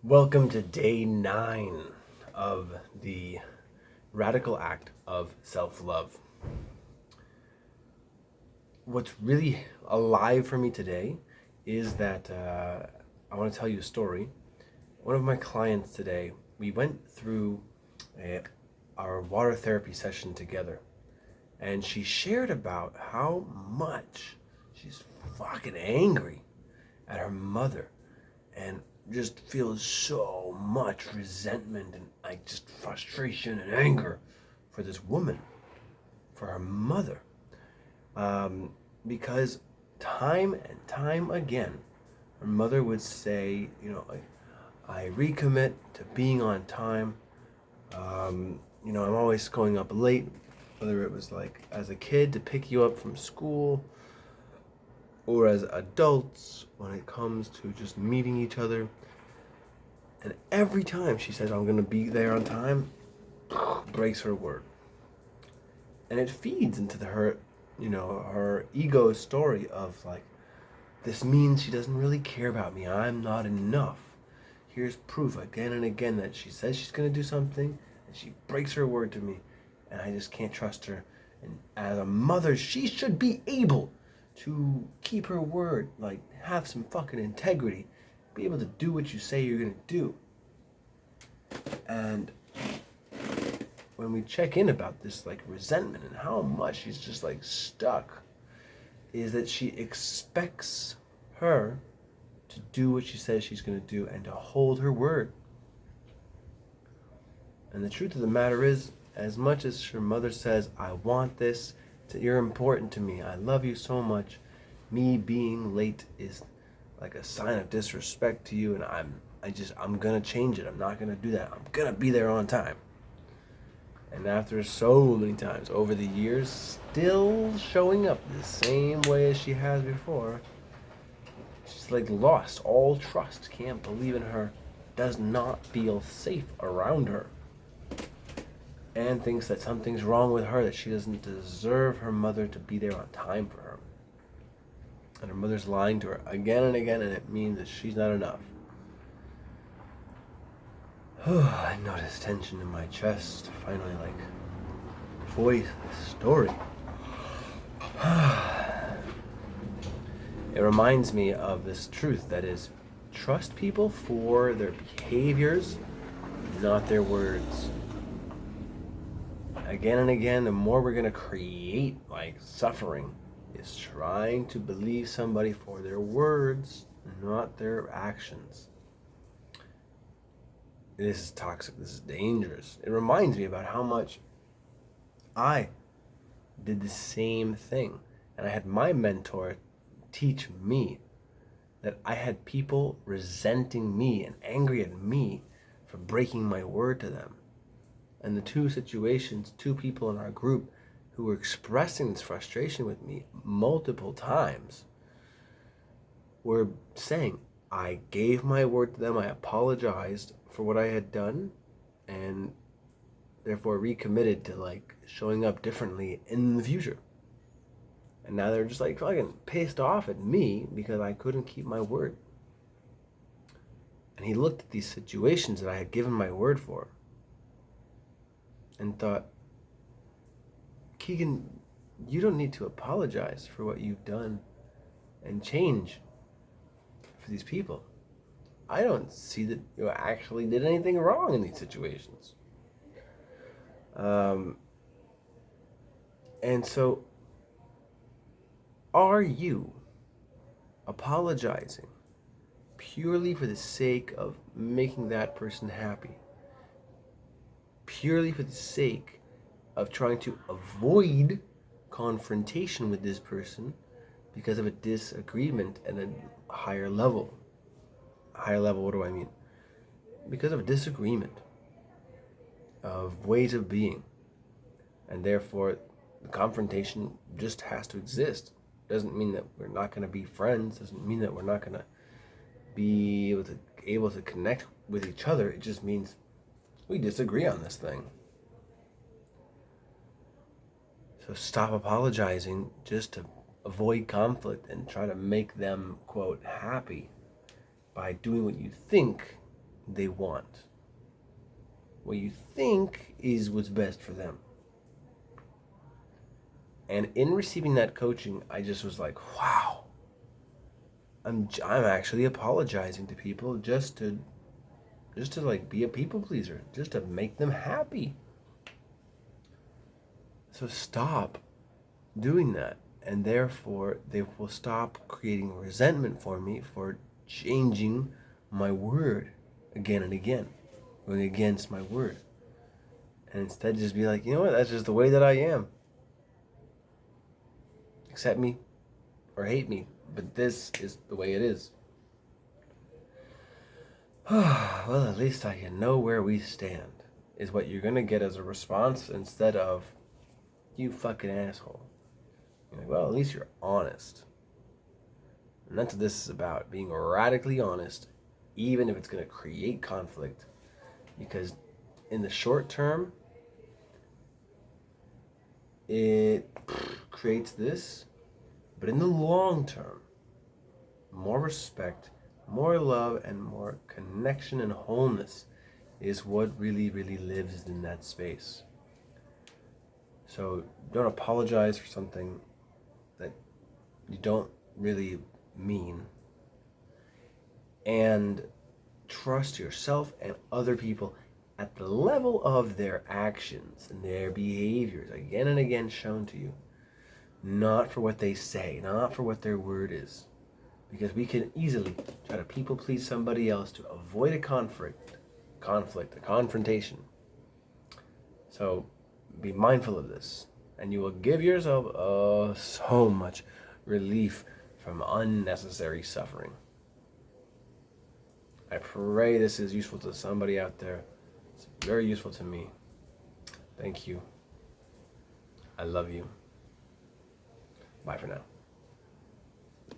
Welcome to day 9 of the radical act of self-love. What's really alive for me today is that I want to tell you a story. One of my clients today, we went through our water therapy session together, and she shared about how much she's fucking angry at her mother and just feels so much resentment and like just frustration and anger for this woman, for her mother. Because time and time again, her mother would say, I recommit to being on time. I'm always going up late, whether it was like as a kid to pick you up from school or as adults when it comes to just meeting each other. And every time she says, I'm going to be there on time, breaks her word. And it feeds into her ego story of like, this means she doesn't really care about me. I'm not enough. Here's proof again and again that she says she's going to do something and she breaks her word to me. And I just can't trust her. And as a mother, she should be able to keep her word, like have some fucking integrity, be able to do what you say you're going to do. And when we check in about this like resentment and how much she's just like stuck, is that she expects her to do what she says she's going to do and to hold her word. And the truth of the matter is, as much as her mother says, I want this, you're important to me, I love you so much, me being late is like a sign of disrespect to you, and I'm gonna change it. I'm not gonna do that. I'm gonna be there on time. And after so many times over the years, still showing up the same way as she has before, she's like lost all trust, can't believe in her, does not feel safe around her, and thinks that something's wrong with her, that she doesn't deserve her mother to be there on time for her. And her mother's lying to her again and again, and it means that she's not enough. I notice tension in my chest to finally voice this story. It reminds me of this truth that is, trust people for their behaviors, not their words. Again and again, the more we're going to create suffering is trying to believe somebody for their words, not their actions. This is toxic. This is dangerous. It reminds me about how much I did the same thing. And I had my mentor teach me that I had people resenting me and angry at me for breaking my word to them. And the two people in our group who were expressing this frustration with me multiple times were saying, I gave my word to them, I apologized for what I had done, and therefore recommitted to showing up differently in the future. And now they're just fucking pissed off at me because I couldn't keep my word. And he looked at these situations that I had given my word for and thought, Keegan, you don't need to apologize for what you've done and change for these people. I don't see that you actually did anything wrong in these situations. And so, are you apologizing purely for the sake of making that person happy? Purely for the sake of trying to avoid confrontation with this person because of a disagreement at a higher level? Higher level, what do I mean? Because of a disagreement of ways of being. And therefore, the confrontation just has to exist. Doesn't mean that we're not going to be friends. Doesn't mean that we're not going to be able to connect with each other. It just means we disagree on this thing. So stop apologizing just to avoid conflict and try to make them, quote, happy by doing what you think they want. What you think is what's best for them. And in receiving that coaching, I just was like, wow. I'm actually apologizing to people just to like be a people pleaser, just to make them happy. So stop doing that, and therefore they will stop creating resentment for me for changing my word again and again, going against my word. And instead just be like, you know what, that's just the way that I am. Accept me or hate me, but this is the way it is. Well, at least I can know where we stand, is what you're gonna get as a response instead of, you fucking asshole. You're like, well, at least you're honest. And that's what this is about, being radically honest, even if it's gonna create conflict. Because in the short term, it creates this, but in the long term, more respect, more love, and more connection and wholeness is what really, really lives in that space. So don't apologize for something that you don't really mean, and trust yourself and other people at the level of their actions and their behaviors, again and again shown to you, not for what they say, not for what their word is. Because we can easily try to people please somebody else to avoid a conflict, a confrontation. So be mindful of this, and you will give yourself so much relief from unnecessary suffering. I pray this is useful to somebody out there. It's very useful to me. Thank you. I love you. Bye for now.